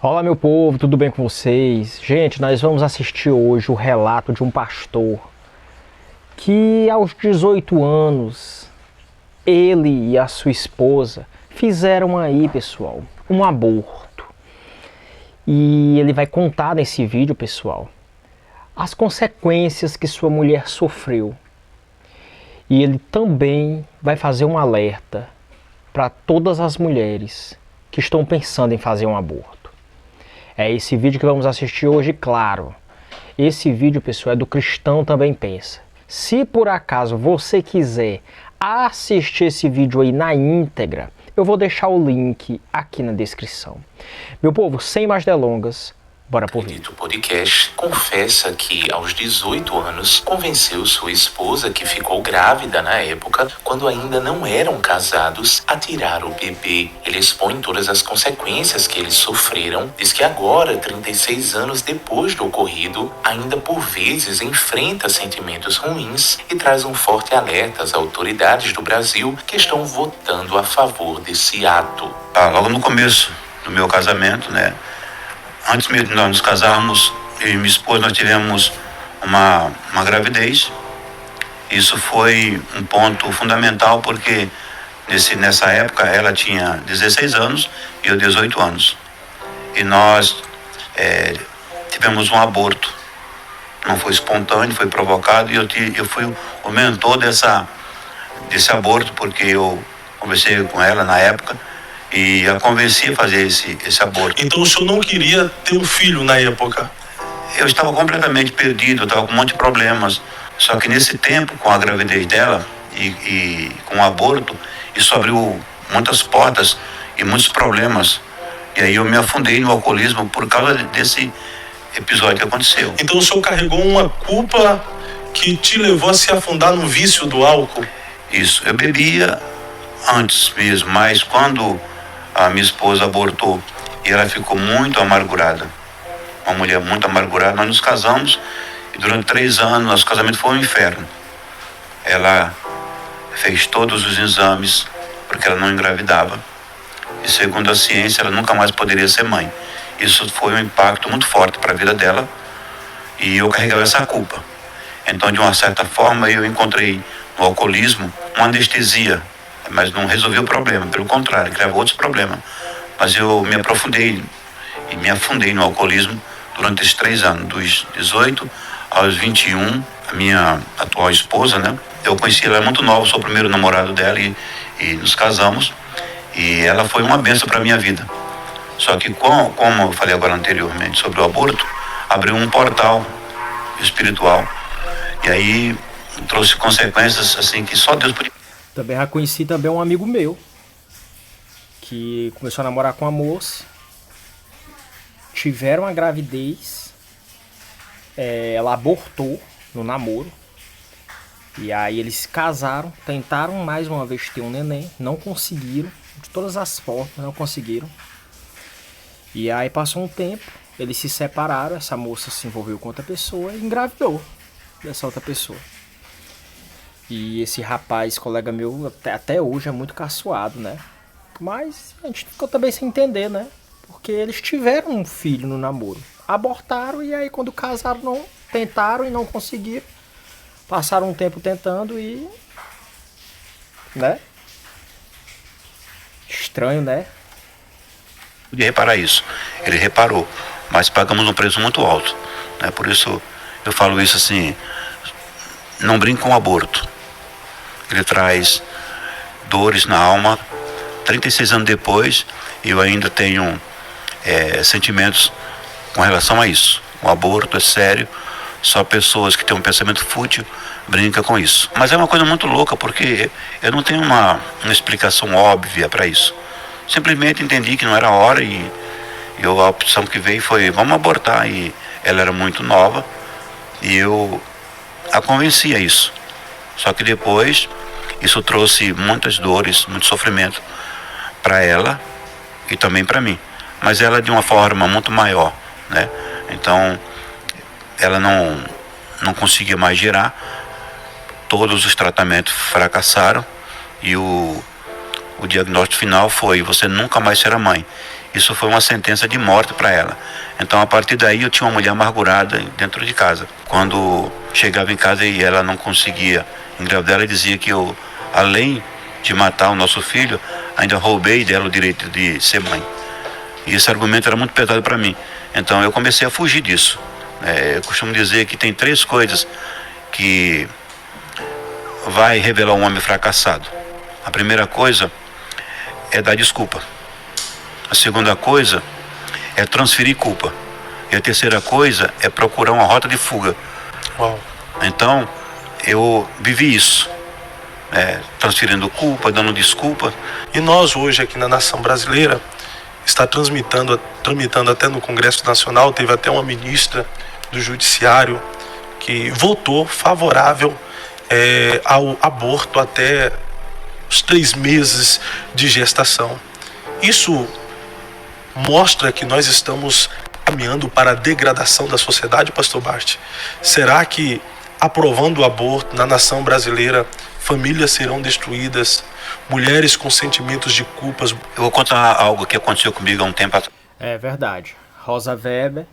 Olá, meu povo, tudo bem com vocês? Gente, nós vamos assistir hoje o relato de um pastor que aos 18 anos, ele e a sua esposa fizeram aí, pessoal, um aborto. E ele vai contar nesse vídeo, pessoal, as consequências que sua mulher sofreu. E ele também vai fazer um alerta para todas as mulheres que estão pensando em fazer um aborto. É esse vídeo que vamos assistir hoje, claro. Esse vídeo, pessoal, é do Cristão Também Pensa. Se por acaso você quiser assistir esse vídeo aí na íntegra, eu vou deixar o link aqui na descrição. Meu povo, sem mais delongas, bora pro vídeo. O podcast confessa que aos 18 anos convenceu sua esposa, que ficou grávida na época, quando ainda não eram casados, a tirar o bebê. Ele expõe todas as consequências que eles sofreram. Diz que agora, 36 anos depois do ocorrido, ainda por vezes enfrenta sentimentos ruins e traz um forte alerta às autoridades do Brasil que estão votando a favor desse ato. Logo no começo do meu casamento, né? Antes mesmo de nós nos casarmos, eu e minha esposa, nós tivemos uma gravidez. Isso foi um ponto fundamental porque nessa época ela tinha 16 anos e eu 18 anos. E nós tivemos um aborto. Não foi espontâneo, foi provocado, e eu fui o mentor desse aborto, porque eu conversei com ela na época e a convenci a fazer esse aborto. Então o senhor não queria ter um filho na época? Eu estava completamente perdido, eu estava com um monte de problemas. Só que nesse tempo, com a gravidez dela e com o aborto, isso abriu muitas portas e muitos problemas. E aí eu me afundei no alcoolismo por causa desse episódio que aconteceu. Então o senhor carregou uma culpa que te levou a se afundar no vício do álcool? Isso, eu bebia antes mesmo, mas quando a minha esposa abortou e ela ficou muito amargurada, uma mulher muito amargurada, nós nos casamos e durante 3 anos nosso casamento foi um inferno. Ela fez todos os exames porque ela não engravidava e, segundo a ciência, ela nunca mais poderia ser mãe. Isso foi um impacto muito forte para a vida dela e eu carregava essa culpa. Então, de uma certa forma, eu encontrei no alcoolismo uma anestesia, mas não resolveu o problema, pelo contrário, criava outros problemas. Mas eu me aprofundei e me afundei no alcoolismo durante esses 3 anos, dos 18 aos 21, a minha atual esposa, né? Eu conheci ela muito nova, sou o primeiro namorado dela e nos casamos, e ela foi uma bênção para a minha vida. Só que, como eu falei agora anteriormente sobre o aborto, abriu um portal espiritual, e aí trouxe consequências assim que só Deus podia. Também já conheci também um amigo meu que começou a namorar com uma moça, tiveram a gravidez, ela abortou no namoro, e aí eles se casaram, tentaram mais uma vez ter um neném, não conseguiram, de todas as formas não conseguiram. E aí passou um tempo, eles se separaram, essa moça se envolveu com outra pessoa e engravidou dessa outra pessoa. E esse rapaz, colega meu, até hoje é muito caçoado, né? Mas a gente ficou também sem entender, né? Porque eles tiveram um filho no namoro. Abortaram e aí quando casaram, não tentaram e não conseguiram. Passaram um tempo tentando e... né? Estranho, né? Podia reparar isso. Ele reparou, mas pagamos um preço muito alto, né? Por isso eu falo isso assim, não brinque com o aborto. Ele traz dores na alma. 36 anos depois, eu ainda tenho sentimentos com relação a isso. O aborto é sério, só pessoas que têm um pensamento fútil brincam com isso. Mas é uma coisa muito louca, porque eu não tenho uma explicação óbvia para isso. Simplesmente entendi que não era hora e a opção que veio foi, vamos abortar. E ela era muito nova e eu a convenci a isso. Só que depois isso trouxe muitas dores, muito sofrimento para ela e também para mim. Mas ela de uma forma muito maior, né? Então ela não conseguia mais gerar, todos os tratamentos fracassaram e o diagnóstico final foi: você nunca mais será mãe. isso foi uma sentença de morte para ela. Então, a partir daí, eu tinha uma mulher amargurada dentro de casa. Quando chegava em casa e ela não conseguia engravidar, ela dizia que eu, além de matar o nosso filho, ainda roubei dela o direito de ser mãe. E esse argumento era muito pesado para mim. Então, eu comecei a fugir disso. Eu costumo dizer que tem 3 coisas que vai revelar um homem fracassado. A primeira coisa é dar desculpa. A segunda coisa é transferir culpa. E a terceira coisa é procurar uma rota de fuga. Uau. Então, eu vivi isso. Transferindo culpa, dando desculpa. E nós hoje aqui na nação brasileira está tramitando até no Congresso Nacional, teve até uma ministra do Judiciário que votou favorável ao aborto até os 3 meses de gestação. Isso mostra que nós estamos caminhando para a degradação da sociedade, pastor Bart. Será que, aprovando o aborto na nação brasileira, famílias serão destruídas, mulheres com sentimentos de culpas? Eu vou contar algo que aconteceu comigo há um tempo atrás. É verdade. Rosa Weber,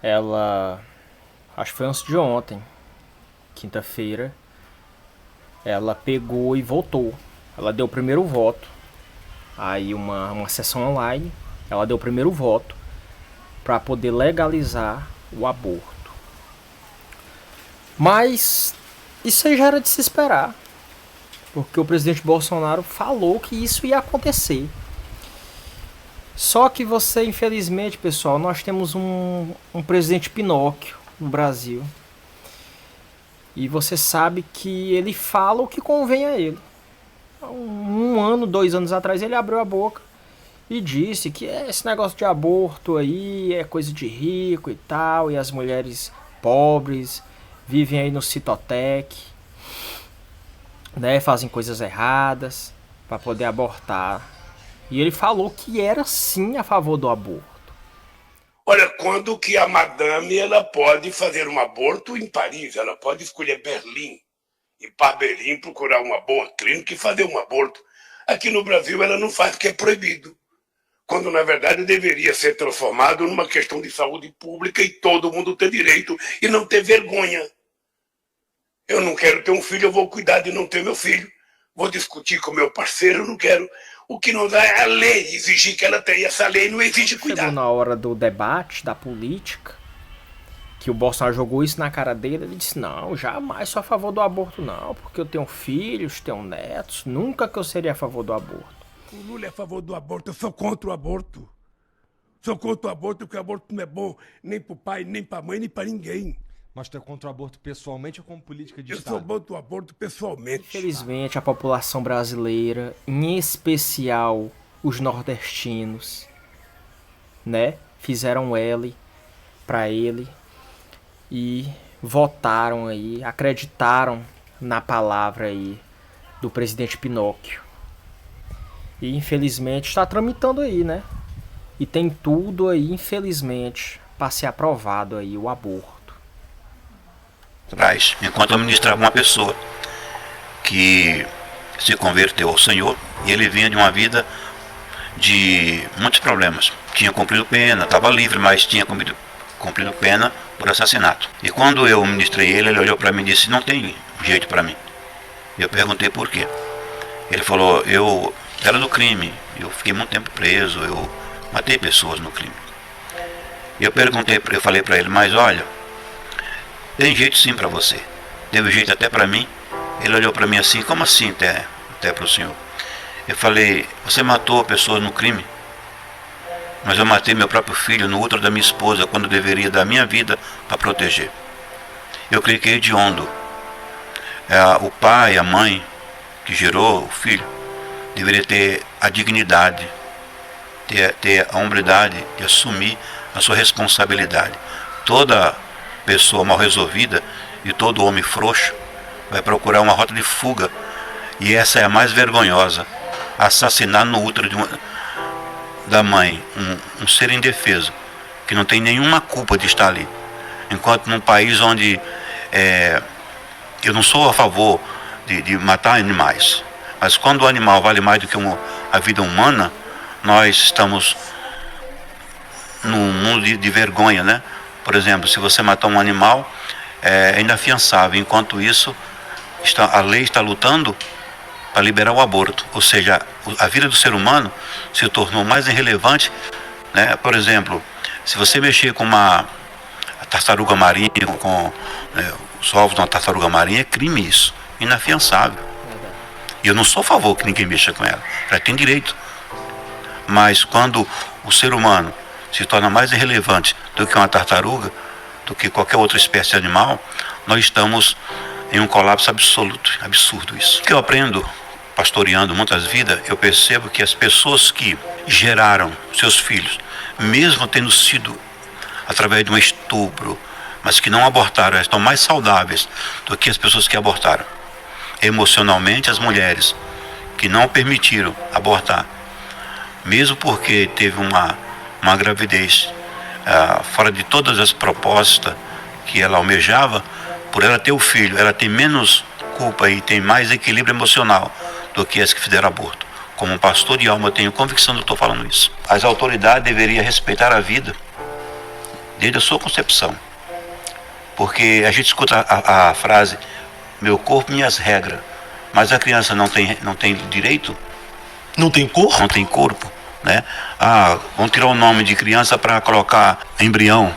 ela, acho que foi antes de ontem, quinta-feira, ela pegou e votou. Ela deu o primeiro voto. Aí uma sessão online, ela deu o primeiro voto para poder legalizar o aborto. Mas isso aí já era de se esperar, porque o presidente Bolsonaro falou que isso ia acontecer. Só que você, infelizmente, pessoal, nós temos um presidente Pinóquio no Brasil. E você sabe que ele fala o que convém a ele. 1 ano, 2 anos atrás, ele abriu a boca e disse que esse negócio de aborto aí é coisa de rico e tal, e as mulheres pobres vivem aí no Citotec, né, fazem coisas erradas para poder abortar. E ele falou que era sim a favor do aborto. Olha, quando que a madame ela pode fazer um aborto em Paris, ela pode escolher Berlim, ir para Berlim procurar uma boa clínica e fazer um aborto. Aqui no Brasil ela não faz porque é proibido, quando na verdade deveria ser transformado numa questão de saúde pública e todo mundo ter direito e não ter vergonha. Eu não quero ter um filho, eu vou cuidar de não ter meu filho, vou discutir com meu parceiro, eu não quero. O que não dá é a lei exigir que ela tenha, essa lei não exige cuidar. Chegou na hora do debate, da política, que o Bolsonaro jogou isso na cara dele, ele disse, não, jamais sou a favor do aborto não, porque eu tenho filhos, tenho netos, nunca que eu seria a favor do aborto. O Lula é a favor do aborto, eu sou contra o aborto. Sou contra o aborto porque o aborto não é bom nem pro pai, nem pra mãe, nem pra ninguém. Mas tu é contra o aborto pessoalmente ou como política de Eu Estado? sou contra o aborto pessoalmente. Infelizmente, a população brasileira, em especial os nordestinos, né, fizeram L para ele e votaram aí, acreditaram na palavra aí do presidente Pinóquio. E infelizmente está tramitando aí, né? E tem tudo aí, infelizmente, para ser aprovado aí o aborto. Enquanto eu ministrava uma pessoa que se converteu ao Senhor, e ele vinha de uma vida de muitos problemas. Tinha cumprido pena, estava livre, mas tinha cumprido pena por assassinato. E quando eu ministrei ele olhou para mim e disse, não tem jeito para mim. Eu perguntei por quê. Ele falou, eu era do crime, eu fiquei muito tempo preso, eu matei pessoas no crime. Eu falei para ele, mas olha, tem jeito sim para você. Teve jeito até para mim. Ele olhou para mim assim, como assim até para o senhor? Eu falei, você matou pessoas no crime? Mas eu matei meu próprio filho no útero da minha esposa, quando deveria dar minha vida para proteger. Eu cliquei hediondo. O pai, a mãe que gerou o filho, deveria ter a dignidade, ter a hombridade de assumir a sua responsabilidade. Toda pessoa mal resolvida e todo homem frouxo vai procurar uma rota de fuga, e essa é a mais vergonhosa, assassinar no útero da mãe um ser indefeso que não tem nenhuma culpa de estar ali, enquanto num país onde eu não sou a favor de matar animais, mas quando o animal vale mais do que a vida humana, nós estamos num mundo de vergonha, né? Por exemplo, se você matar um animal, é inafiançável. Enquanto isso, a lei está lutando para liberar o aborto. Ou seja, a vida do ser humano se tornou mais irrelevante, né? Por exemplo, se você mexer com uma tartaruga marinha, com os ovos de uma tartaruga marinha, é crime isso, inafiançável. E eu não sou a favor que ninguém mexa com ela, ela tem direito. Mas quando o ser humano se torna mais irrelevante do que uma tartaruga, do que qualquer outra espécie de animal, nós estamos em um colapso absoluto, absurdo isso. O que eu aprendo pastoreando muitas vidas, eu percebo que as pessoas que geraram seus filhos, mesmo tendo sido através de um estupro, mas que não abortaram, estão mais saudáveis do que as pessoas que abortaram. Emocionalmente, as mulheres que não permitiram abortar, mesmo porque teve uma gravidez fora de todas as propostas que ela almejava, por ela ter o filho, ela tem menos culpa e tem mais equilíbrio emocional do que as que fizeram aborto. Como um pastor de alma, eu tenho convicção de que estou falando isso. As autoridades deveriam respeitar a vida desde a sua concepção. Porque a gente escuta a frase, meu corpo, minhas regras, mas a criança não tem direito? Não tem corpo? Não tem corpo, né? Vamos tirar o nome de criança para colocar embrião.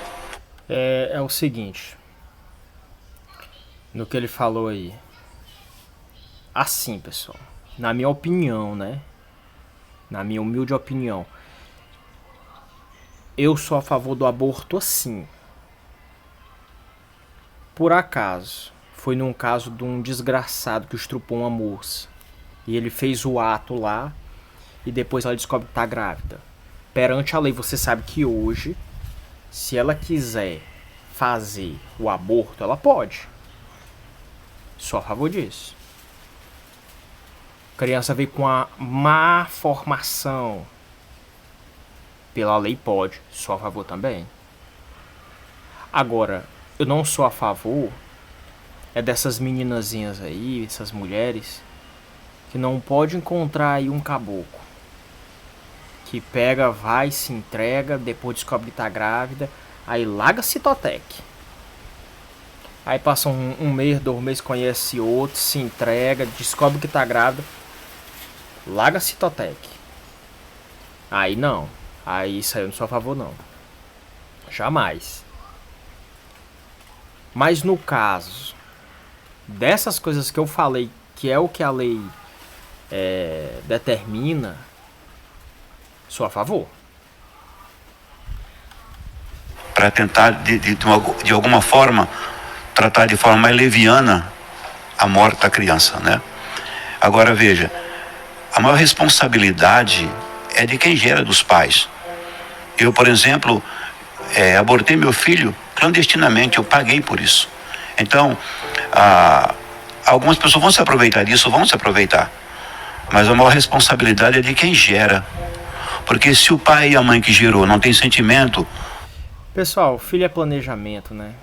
É o seguinte, no que ele falou aí, assim, pessoal, na minha opinião, né? Na minha humilde opinião, eu sou a favor do aborto assim. Por acaso, foi num caso de um desgraçado que estrupou uma moça. E ele fez o ato lá e depois ela descobre que tá grávida. Perante a lei, você sabe que hoje, se ela quiser fazer o aborto, ela pode. Sou a favor disso. A criança veio com a má formação. Pela lei pode. Sou a favor também. Agora, eu não sou a favor dessas meninazinhas aí, essas mulheres, que não pode encontrar aí um caboclo. Que pega, vai, se entrega, depois descobre que tá grávida, aí larga Citotec. Aí passa um mês, 2 meses, conhece outro, se entrega, descobre que tá grávida, larga Citotec. Aí não. Aí isso aí eu não sou a favor não. Jamais. Mas no caso dessas coisas que eu falei, que é o que a lei determina, sou a favor. Para tentar, de alguma forma, tratar de forma mais leviana a morte da criança, né? Agora veja, a maior responsabilidade é de quem gera, dos pais. Eu, por exemplo, abortei meu filho clandestinamente, eu paguei por isso. Então, algumas pessoas vão se aproveitar disso, vão se aproveitar. Mas a maior responsabilidade é de quem gera. Porque se o pai e a mãe que gerou não tem sentimento... Pessoal, filho é planejamento, né?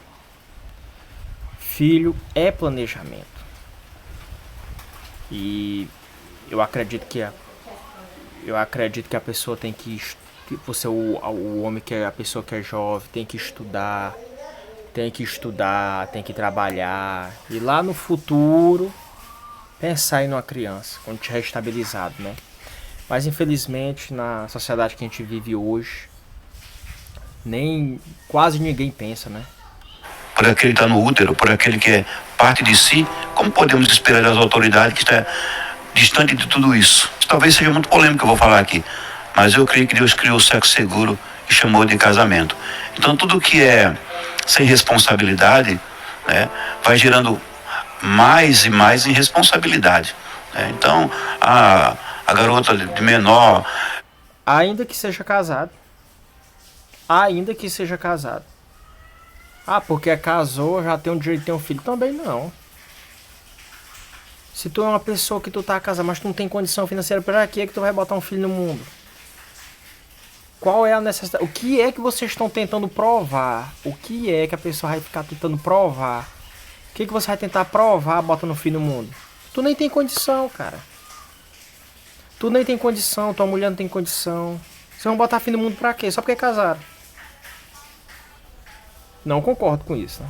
Filho é planejamento. E eu acredito que a pessoa tem que... Você, o homem, que é a pessoa que é jovem, tem que estudar, tem que trabalhar. E lá no futuro, pensar em uma criança, quando estiver estabilizado, né? Mas infelizmente, na sociedade que a gente vive hoje, quase ninguém pensa, né? Por aquele que está no útero, por aquele que é parte de si, como podemos esperar das autoridades que está distante de tudo isso? Talvez seja muito polêmico o que eu vou falar aqui, mas eu creio que Deus criou o sexo seguro e chamou de casamento. Então tudo que é sem responsabilidade, né, vai gerando mais e mais irresponsabilidade, né? Então a garota de menor... Ainda que seja casado. Porque casou, já tem o direito de ter um filho. Também não. Se tu é uma pessoa que tu tá casado, mas tu não tem condição financeira, pra que tu vai botar um filho no mundo? Qual é a necessidade? O que é que vocês estão tentando provar? O que é que a pessoa vai ficar tentando provar? O que você vai tentar provar botando um filho no mundo? Tu nem tem condição, cara. Tu nem tem condição, tua mulher não tem condição. Vocês vão botar filho no mundo pra quê? Só porque casaram. Não concordo com isso, né?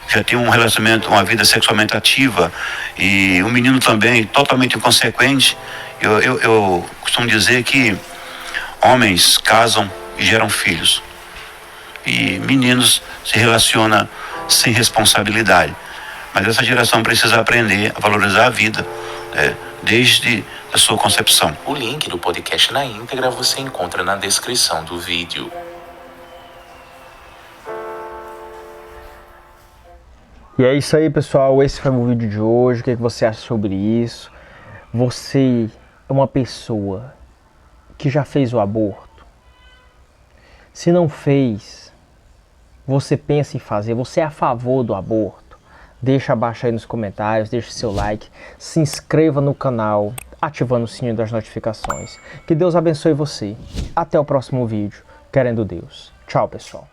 Já tinha um relacionamento, uma vida sexualmente ativa, e o menino também totalmente inconsequente. Eu costumo dizer que homens casam e geram filhos, e meninos se relacionam sem responsabilidade. Mas essa geração precisa aprender a valorizar a vida, desde a sua concepção. O link do podcast na íntegra você encontra na descrição do vídeo. E é isso aí, pessoal. Esse foi o vídeo de hoje. O que você acha sobre isso? Você é uma pessoa que já fez o aborto? Se não fez, você pensa em fazer? Você é a favor do aborto? Deixa abaixo aí nos comentários, deixa seu like, se inscreva no canal, ativando o sininho das notificações. Que Deus abençoe você. Até o próximo vídeo, querendo Deus. Tchau, pessoal.